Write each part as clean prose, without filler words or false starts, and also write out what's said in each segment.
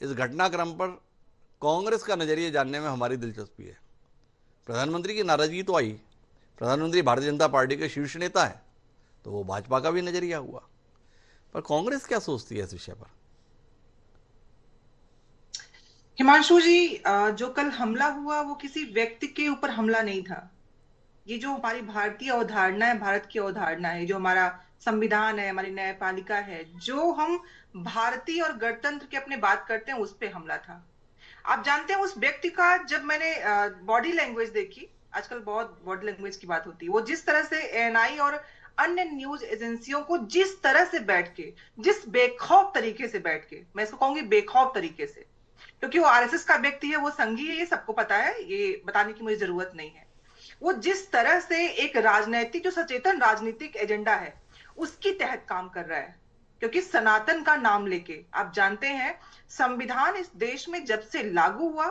इस घटनाक्रम पर कांग्रेस का नजरिया जानने में हमारी दिलचस्पी है। प्रधानमंत्री की नाराजगी तो आई, प्रधानमंत्री भारतीय जनता पार्टी के शीर्ष नेता है, तो वो भाजपा का भी नजरिया हुआ, पर कांग्रेस क्या सोचती है इस विषय पर? हिमांशु जी, जो कल हमला हुआ वो किसी व्यक्ति के ऊपर हमला नहीं था। ये जो हमारी भारतीय अवधारणा है, भारत की अवधारणा है, जो हमारा संविधान है, हमारी न्यायपालिका है, जो हम भारतीय और गणतंत्र की अपने बात करते हैं, उस पे हमला था। आप जानते हैं उस व्यक्ति का, जब मैंने बॉडी लैंग्वेज देखी, आजकल बहुत बॉडी लैंग्वेज की बात होती है, वो जिस तरह से एएनआई और अन्य न्यूज एजेंसियों को जिस तरह से बैठ के, जिस बेखौफ तरीके से बैठ के, मैं इसको कहूंगी बेखौफ तरीके से, क्योंकि वो आरएसएस का व्यक्ति है, वो संघी है, ये सबको पता है, ये बताने की मुझे जरूरत नहीं है। वो जिस तरह से एक राजनैतिक, जो सचेतन राजनीतिक एजेंडा है, उसकी तहत काम कर रहा है, क्योंकि सनातन का नाम लेके, आप जानते हैं संविधान इस देश में जब से लागू हुआ,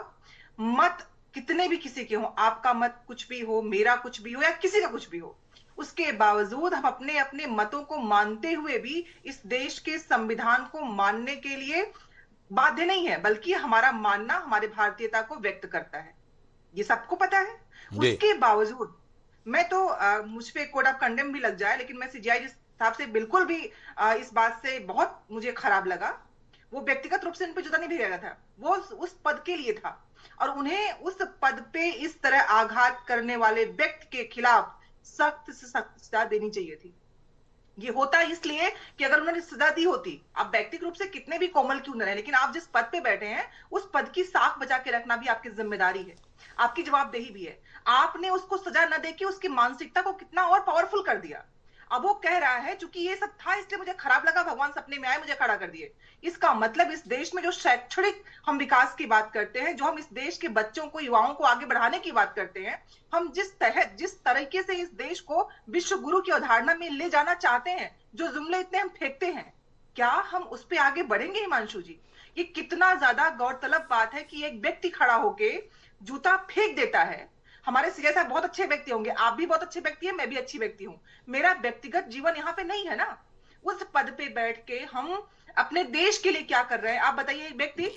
मत कितने भी किसी के हो, आपका मत कुछ भी हो, मेरा कुछ भी हो, या किसी का कुछ भी हो, उसके बावजूद हम अपने अपने मतों को मानते हुए भी इस देश के संविधान को मानने के लिए बाध्य नहीं है, बल्कि हमारा मानना हमारे भारतीयता को व्यक्त करता है। ये सबको पता है। जी। उसके बावजूद मैं तो मुझ पे कोड ऑफ कंडेम भी लग जाए, लेकिन मैं सीजीआई साहब से बिल्कुल भी इस बात से बहुत मुझे खराब लगा। वो व्यक्तिगत रूप से इन पे जुदा नहीं भेजा गया था, वो उस पद के लिए था, और उन्हें उस पद पे इस तरह आघात करने वाले व्यक्ति के खिलाफ सख्त से सख्त सजा देनी चाहिए थी। ये होता है इसलिए कि अगर उन्होंने सजा दी होती, आप व्यक्तिगत रूप से कितने भी कोमल क्यों न रहे, लेकिन आप जिस पद पे बैठे हैं, उस पद की साख बचा के रखना भी आपकी जिम्मेदारी है, आपकी जवाबदेही भी है। आपने उसको सजा न देके उसकी मानसिकता को कितना और पावरफुल कर दिया। अब वो कह रहा है चूंकि ये सब था इसलिए मुझे खराब लगा, भगवान सपने में आए, मुझे खड़ा कर दिए। इसका मतलब इस देश में जो शैक्षणिक हम विकास की बात करते हैं, जो हम इस देश के बच्चों को, युवाओं को आगे बढ़ाने की बात करते हैं, हम जिस तरीके से इस देश को विश्व गुरु की अवधारणा में ले जाना चाहते हैं, जो जुमले इतने हम फेंकते हैं, क्या हम उस पे आगे बढ़ेंगे हिमांशु जी? ये कितना ज्यादा गौरतलब बात है कि एक व्यक्ति खड़ा होके जूता फेंक देता है। हमारे सीएस साहब बहुत अच्छे व्यक्ति होंगे, आप भी बहुत अच्छे व्यक्ति हैं, मैं भी अच्छी व्यक्ति हूं, मेरा व्यक्तिगत जीवन यहाँ पे नहीं है ना। उस पद पे बैठ के हम अपने देश के लिए क्या कर रहे हैं, आप बताइए। एक व्यक्ति